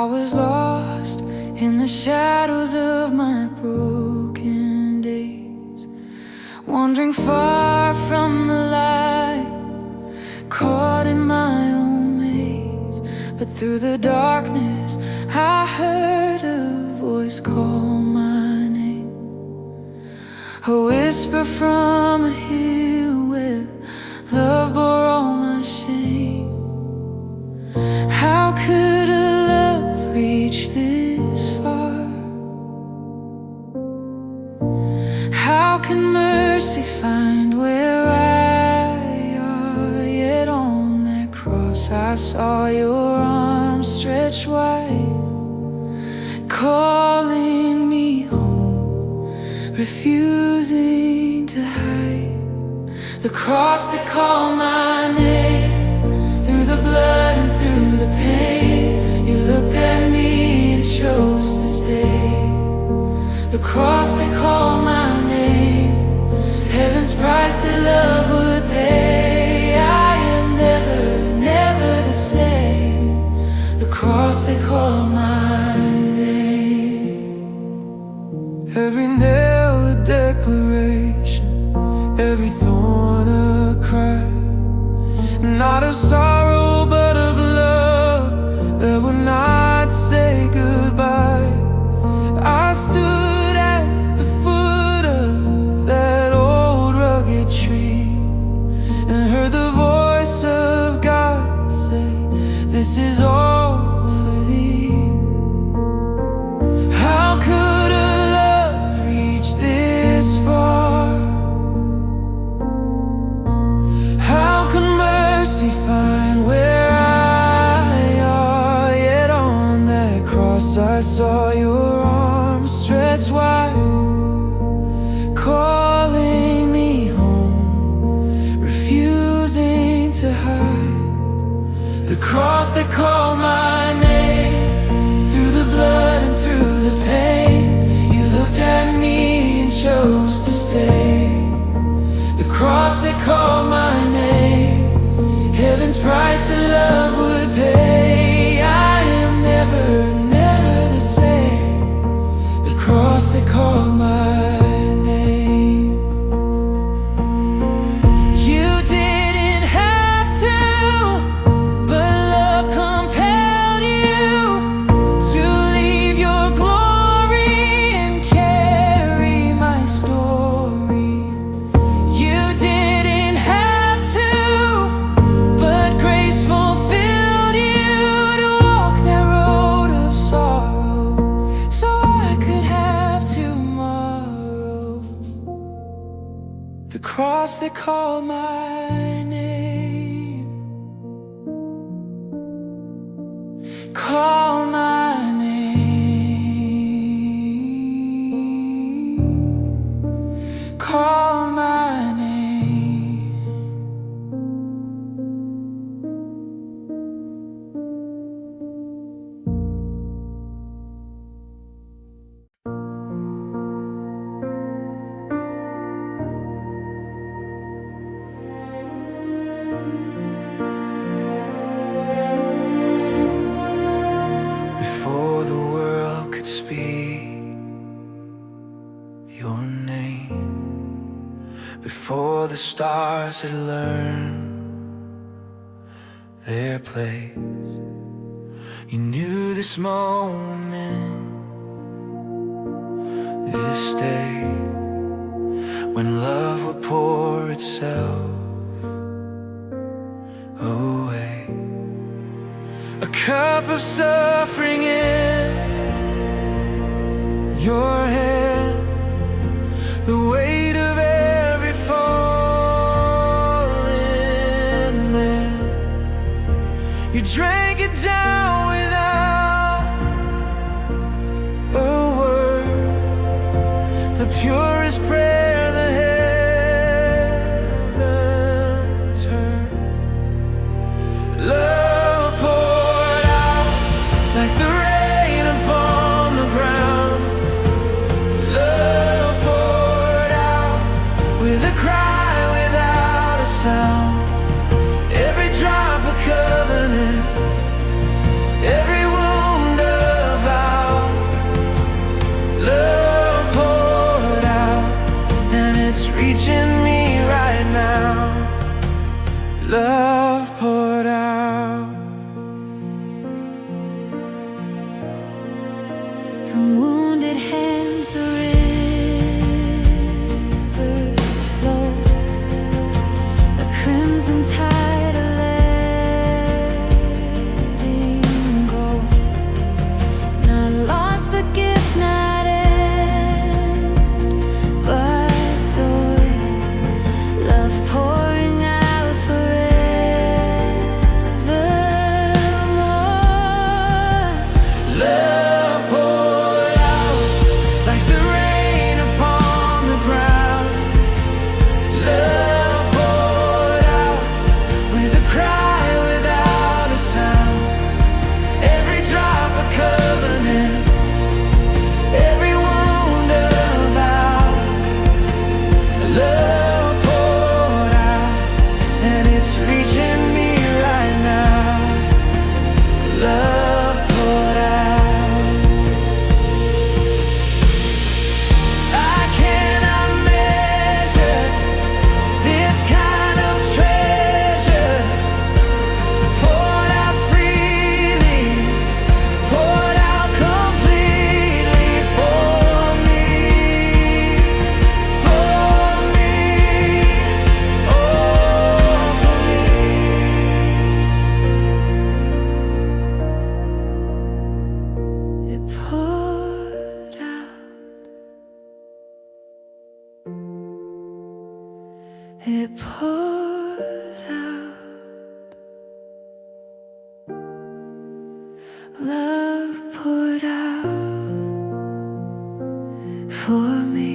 was lost in the shadows of my broken days, wandering far from the light, caught in my own maze. But through the darkness I heard a voice call my name, a whisper from a hill where love bore all my shame. How could a love reach this far? How can mercy find where I are? Yet on that cross I saw your arms stretched wide, calling me home, refusing to hide. The cross that called my name, through the blood and through the pain, you looked at me and chose to stay. The cross that called my name, heaven's price that love would pay. I am never, never the same. The cross that called my name. Every nail a declaration, every thorn a cry, not of sorrow but of love that would not say goodbye. I stood at the foot of that old rugged tree and heard the voice of God say, this is all for thee. How could a love reach this far? How can mercy find where I are? Yet on that cross I saw your arms stretched wide, calling me home, refusing to hide. The cross that called my name, through the blood and through the pain, you looked at me and chose to stay. The cross that called my name, heaven's price that love would pay. I am never, never the same. The cross that called my name. You didn't have to, but love compelled you to leave your glory and carry my story. You didn't have to, but grace fulfilled you to walk that road of sorrow, so I could have tomorrow. The cross that called my name, call my name, call my name. Before the world could speak your name, before the stars had learned their place, you knew this moment, this day, when love would pour itself away. A cup of suffering in your hand, the weight of every fallen man. You drank it down without a word, the purest prayer the heavens heard. Love poured out like the rain upon the ground. Love poured out with a cry without a sound. Every drop a covenant, every wound a it poured out. Love poured out for me.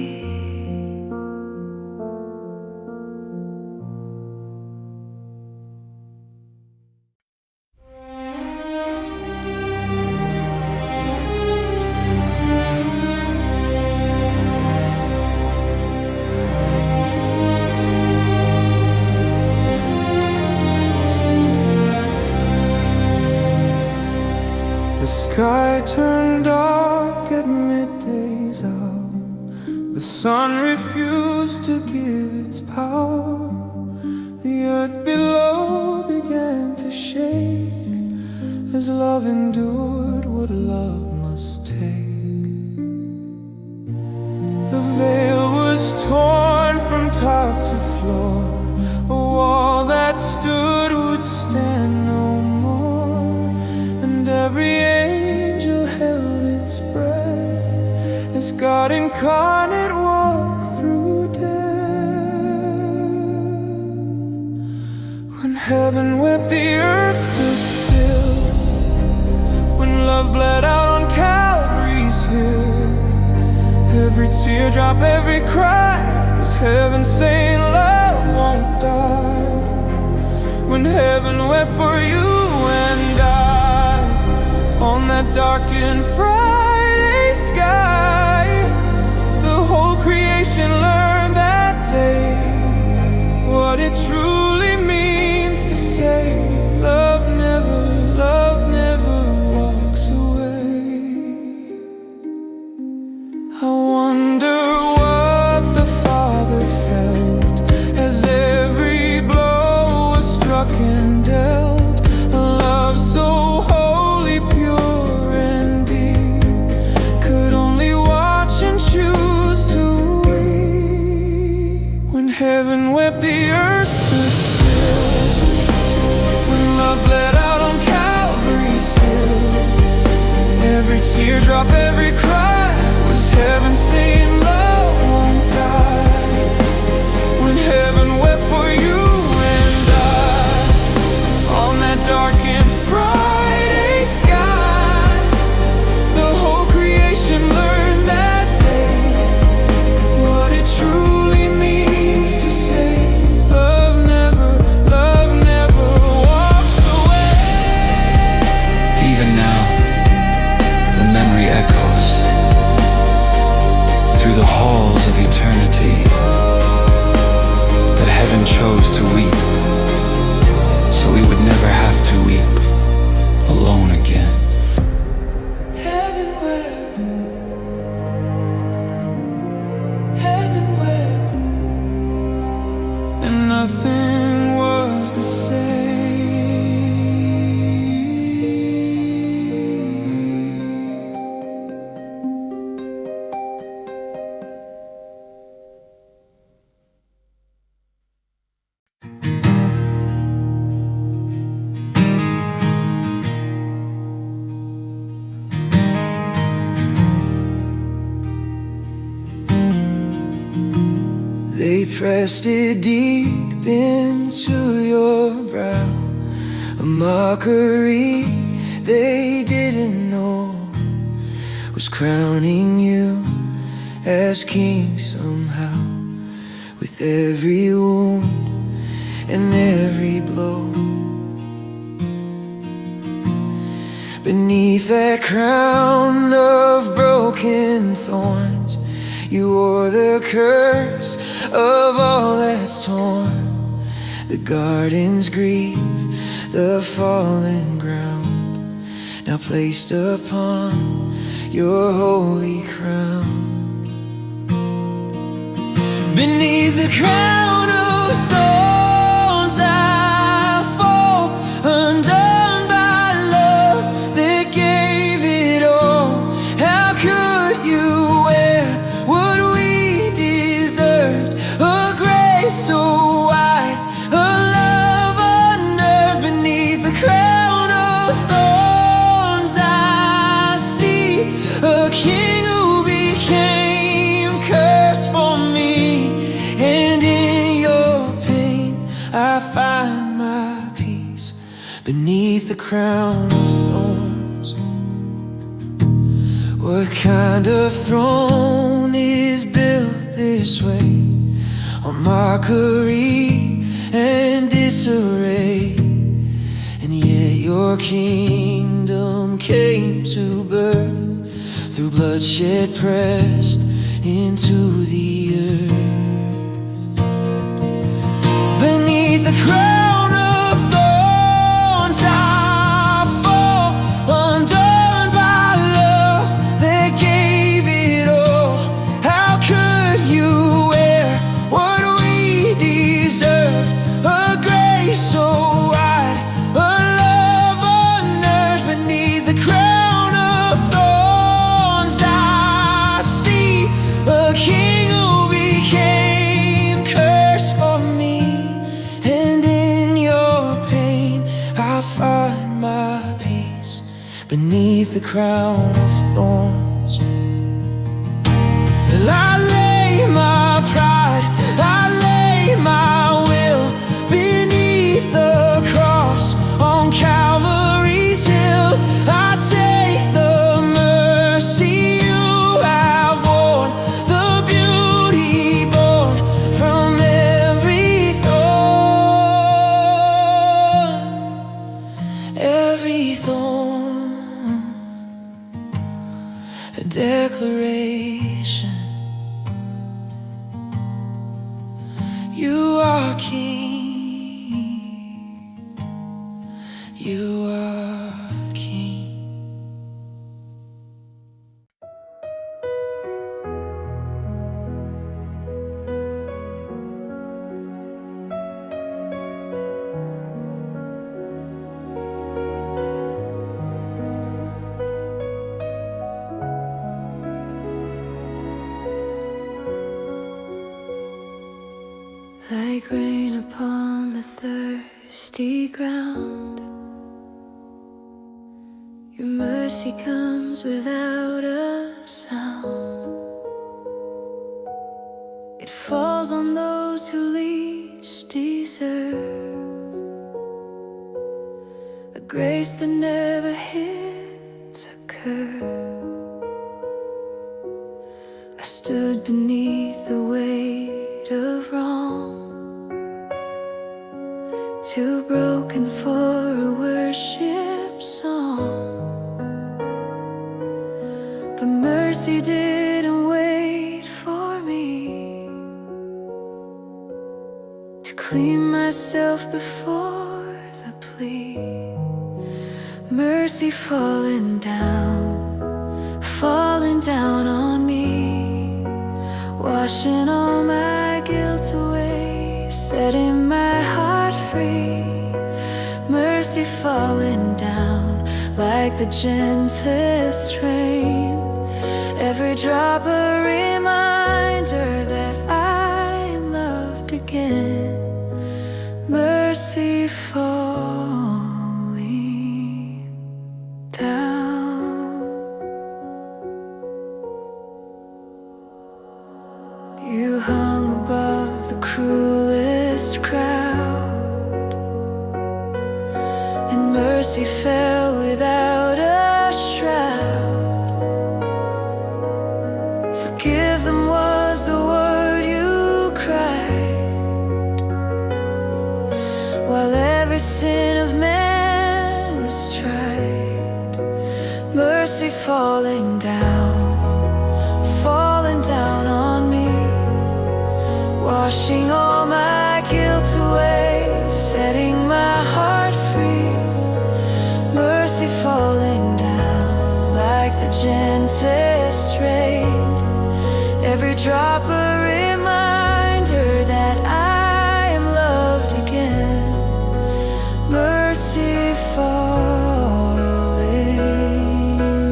The sky turned dark at midday's hour. The sun refused to give its power. The earth below began to shake as love endured what love must take. The veil was torn from top to floor. A wall that stood would stand no more, and every angel held its breath as God incarnate walked through death. When heaven wept, the earth stood still. When love bled out on Calvary's hill, every teardrop, every cry was heaven saying love won't die. When heaven wept for you and I on that darkened Friday sky, the whole creation learned that day what it truly means to say love never walks away. I wonder what the Father felt as every blow was struck and dealt. A love so holy, pure and deep could only watch and choose to weep. When heaven wept, the earth stood still. When love bled out on Calvary's hill, every teardrop, every cry was heaven saying love won't die. When heaven wept for you and I on that darkened Friday sky, the whole creation learned that day what it truly means to say love never walks away. Even now, the memory echoes through the halls of eternity that heaven chose to weep so we would never have to weep alone again. Heaven wept, heaven wept, and nothing was the same. They pressed it deep into your brow, a mockery they didn't know was crowning you as king somehow. With every wound and every blow, beneath that crown of broken thorns, you wore the curse of all that's torn. The garden's grief, the fallen ground, now placed upon your holy crown. Beneath the crown of thorns I fall, undone by love that gave it all. How could you wear what we deserved? A grace so wide, a love unearthed. Beneath the crown of thorns I see a king who became curse for me, and in crown of thorns. What kind of throne is built this way, on mockery and disarray? And yet your kingdom came to birth through bloodshed pressed into the earth. Beneath the crown of thorns I fall, undone by love that gave it all. How could you wear what we deserved? A grace so wide, a love unearned. Beneath the crown of thorns I see a king who became cursed for me. And in your pain I find my peace beneath the crown of thorns. I lay my pride, I lay my will beneath the cross on Calvary's hill. I take the mercy you have worn, the beauty born from every thorn, a declaration. You are king, you are king. Like rain upon the thirsty ground, your mercy comes without a sound. It falls on those who least deserve, a grace that never hits a curve. I stood beneath the weight of wrong, too broken for a worship song. But mercy didn't wait for me to clean myself before the plea. Mercy falling down on me, washing all my guilt away, setting my heart free. Mercy falling down like the gentlest rain, every drop a reminder that I'm loved again. Mercy falling down. You hung above the cruelest crowd, and mercy fell without a shroud. Forgive them was the word you cried, while every sin of man was tried. Mercy falling down on me, washing all my guilt away, setting my heart free. Mercy falling down like the gentlest rain, every drop a reminder that I am loved again. Mercy falling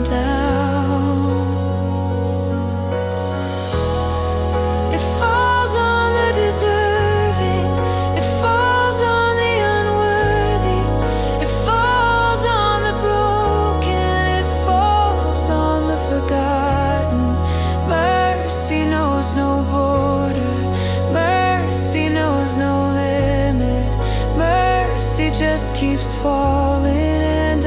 down. It falls on the deserving, it falls on the unworthy, it falls on the broken, it falls on the forgotten. Mercy knows no border, mercy knows no limit. Mercy just keeps falling and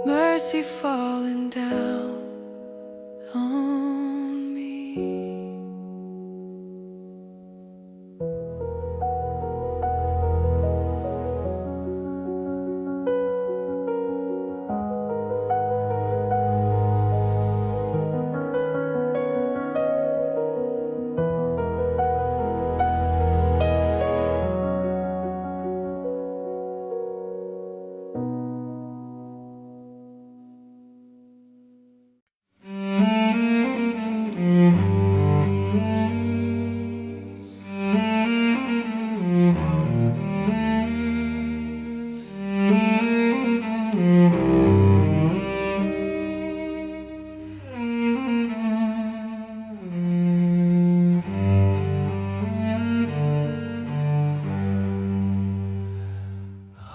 mercy falling down on me.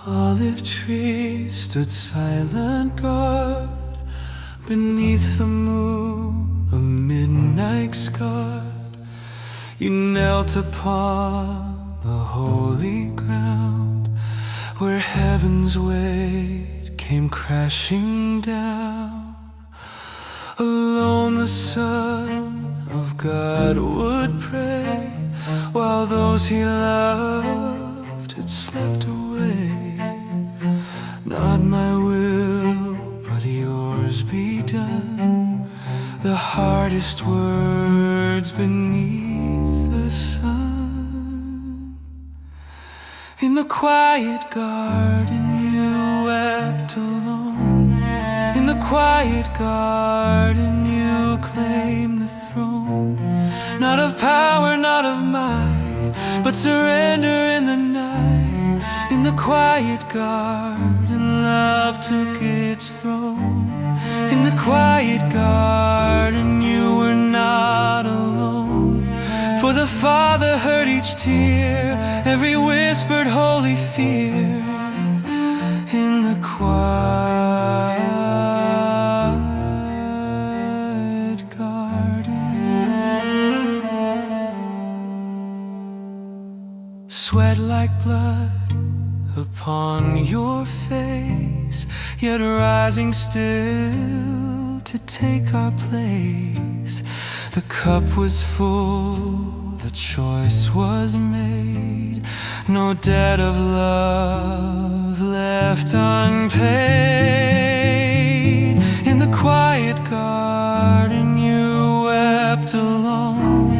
Olive trees stood silent guard beneath the moon, a midnight scarred. You knelt upon the holy ground where heaven's weight came crashing down. Alone the Son of God would pray while those he loved had slept away. Not my will, but yours be done. The hardest words beneath the sun. In the quiet garden you wept alone. In the quiet garden you claimed the throne. Not of power, not of might, but surrender in the night. In the quiet garden, love took its throne. In the quiet garden, you were not alone. For the Father heard each tear, every whispered holy fear. In the quiet garden, sweat like blood upon your face, yet rising still to take our place. The cup was full, the choice was made, no debt of love left unpaid. In the quiet garden you wept alone.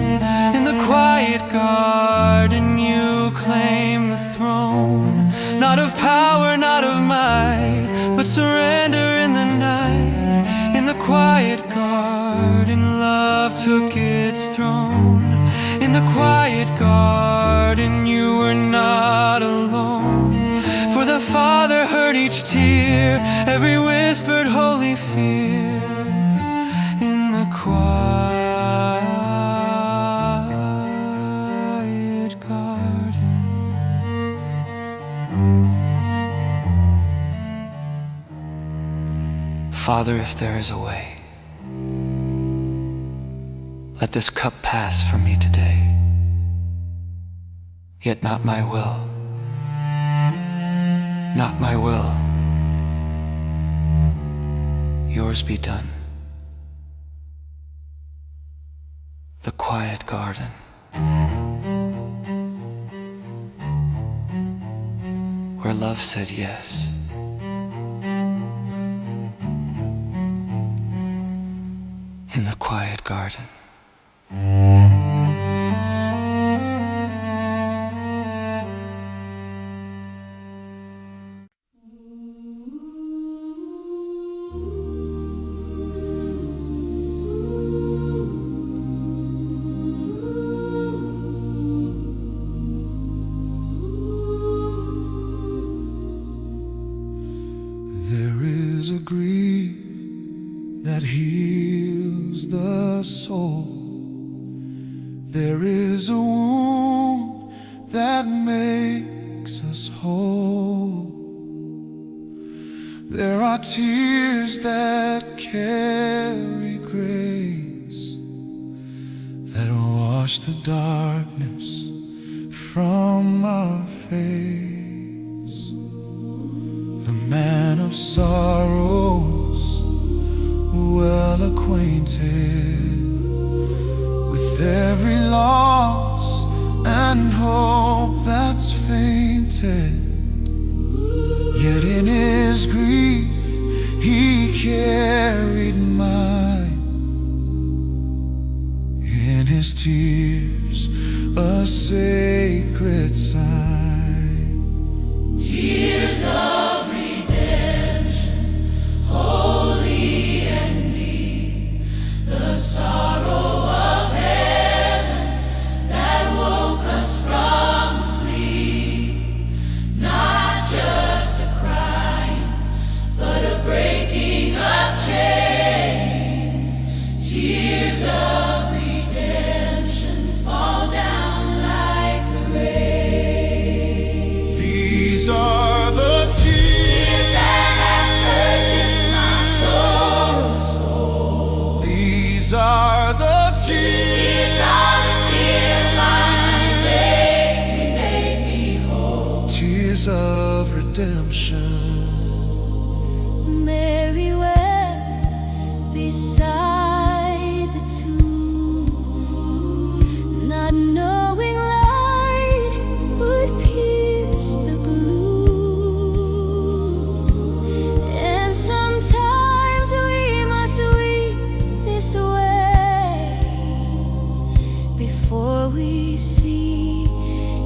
In the quiet garden you claimed the throne. Not of power, not of might, but surrender in the night. In the quiet garden, love took its throne. In the quiet garden, you were not alone. For the Father heard each tear, every whispered holy fear. In the quiet garden. Father, if there is a way, let this cup pass from me today. Yet not my will, not my will, yours be done. The quiet garden. Where love said yes. In the quiet garden. There is a grief that heals the soul. There is a wound that makes us whole. There are tears that carry grace, that wash the darkness from our face. The man of sorrow with every loss and hope that's fainted. Yet in his grief he carried mine, in his tears a sacred sign. Tears of redemption, holy and deep, the sorrow of heaven that woke us from sleep. Not just a crying, but a breaking of chains. Tears of redemption fall down like the rain. These are the tears that have purchased my soul. These are the These tears, are the tears made me whole. tears of redemption. Mary wept beside the tomb, not knowing light would pierce the gloom. And sometimes we must weep this way before we see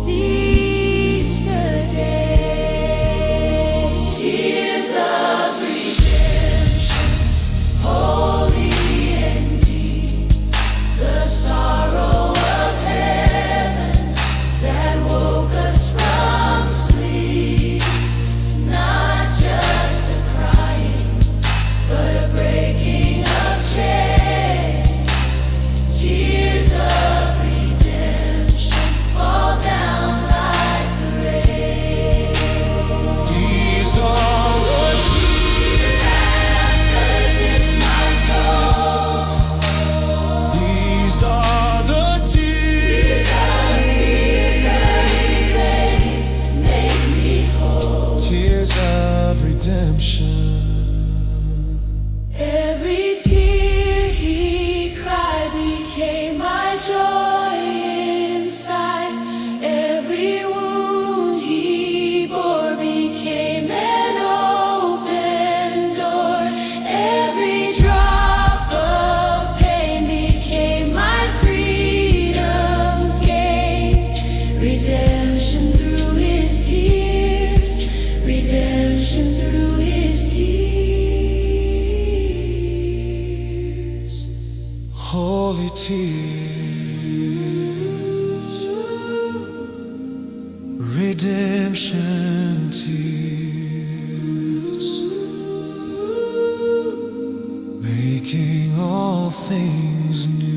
the Easter day. Tears of redemption, holy and deep, the sorrow of heaven that woke us from sleep. Not just a crying, but a breaking of chains. Tears of redemption fall down like the rain. These are the Tears that purchased my soul. These are the tears, Tears that made me whole. tears of redemption. Every tear he cried became my joy inside. Every wound he bore became an open door. Every drop of pain became my freedom's gain. Redemption through his tears, redemption through his tears. Holy tears, redemption tears, making all things new.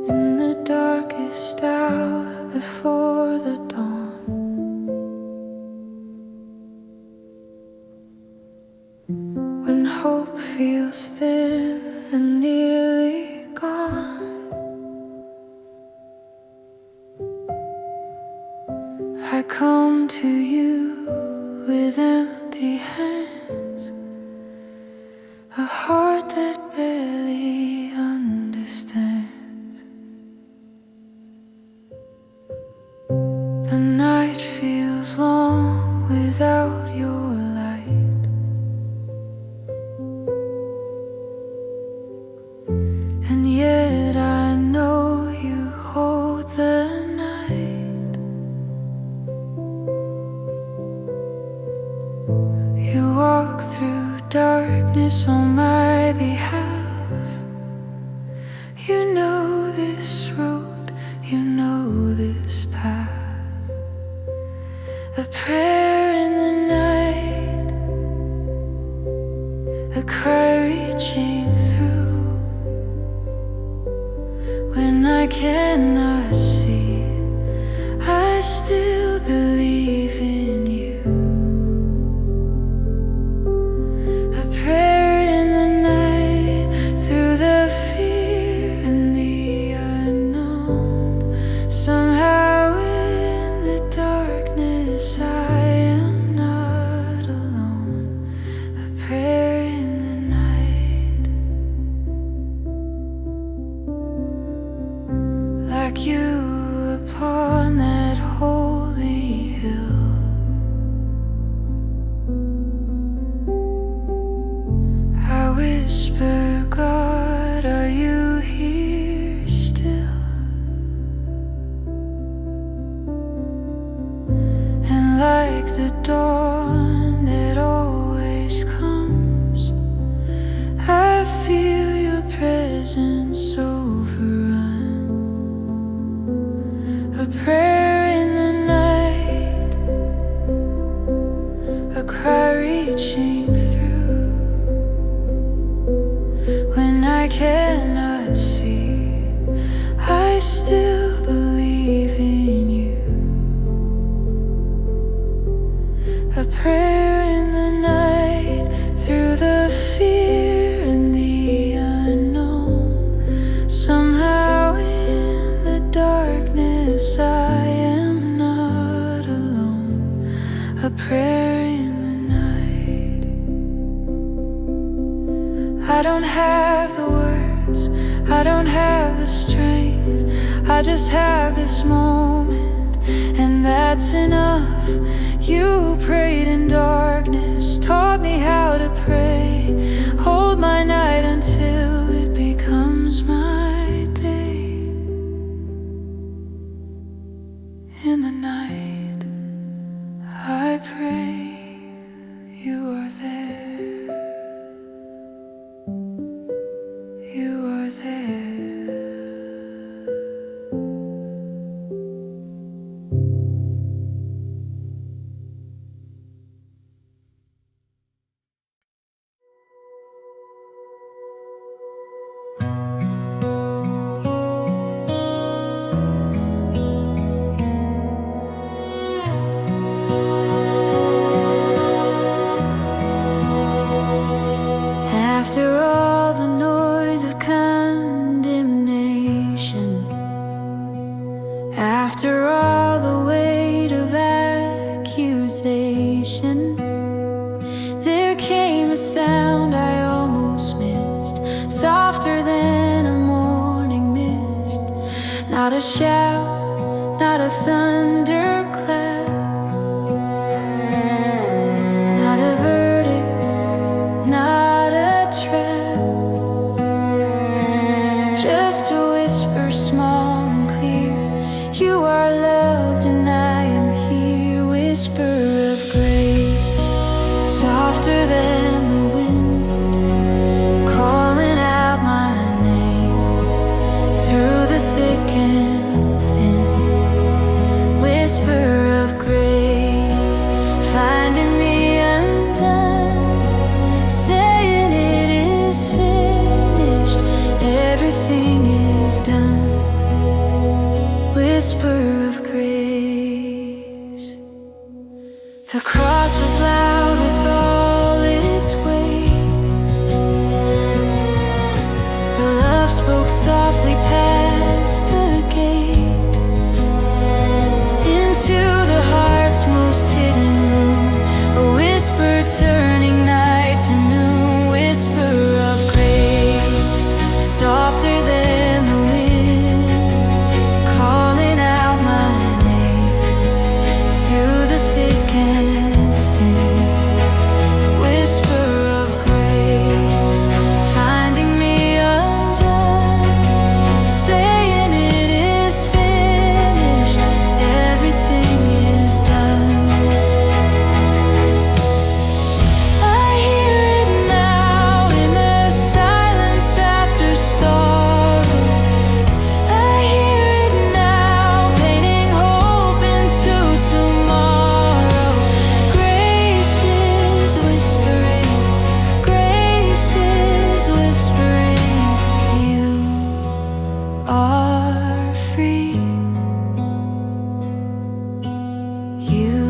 In the darkest hour before the dawn, when hope feels thin and nearly gone, I come to you with empty hands, a heart that barely understands. The night feels long without your light, and yet I know you hold the night. You walk through darkness on my behalf. You know this road, you know this path. A prayer in the night, a cry reaching through. When I cannot see, I still believe in you. like the dawn that always comes. I feel your presence overrun. A prayer in the night, a cry reaching through. When I cannot see, I still believe in you. A prayer in the night, through the fear and the unknown. Somehow in the darkness I am not alone. A prayer in the night. I don't have the words, I don't have the strength, I just have this moment, and that's enough. You prayed in darkness, taught me how to pray. Hold my night until it becomes my day. In the night, I pray you are there. You are there. After all the noise of condemnation, after all the weight of accusation, there came a sound I almost missed, softer than a morning mist. Not a shout, not a thunderclap, not a verdict, not a trap. Just a whisper, small and clear. You are loved and I am here. Whisper of grace, softer than the wind, calling out my name through the thick and thin. Whisper of grace, finding me undone, saying it is finished, everything is done. Whisper of grace. The cross was loud with all its weight, but love spoke softly past the gate, into the heart's most hidden room. A whisper turning night to noon. Whisper of grace, softer than the wind, calling out my name through the thick and thin. Whisper of grace, finding me undone, saying it is finished, everything is done. I hear it now in the silence after sorrow. I hear it now, painting hope into tomorrow. Grace is whispering, grace is whispering, you are free. You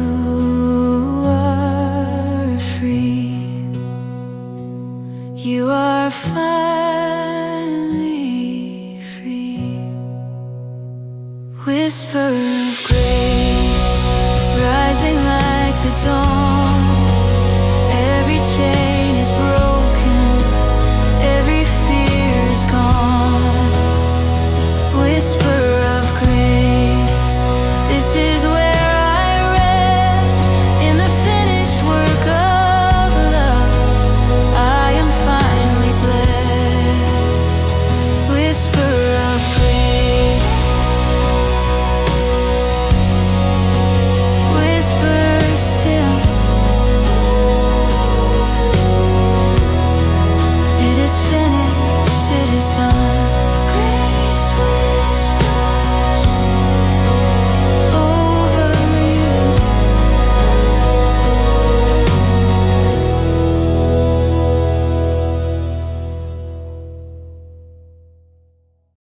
are free. You are finally free. Whisper of grace, rising like the dawn. Every chain is broken, every fear is gone. Whisper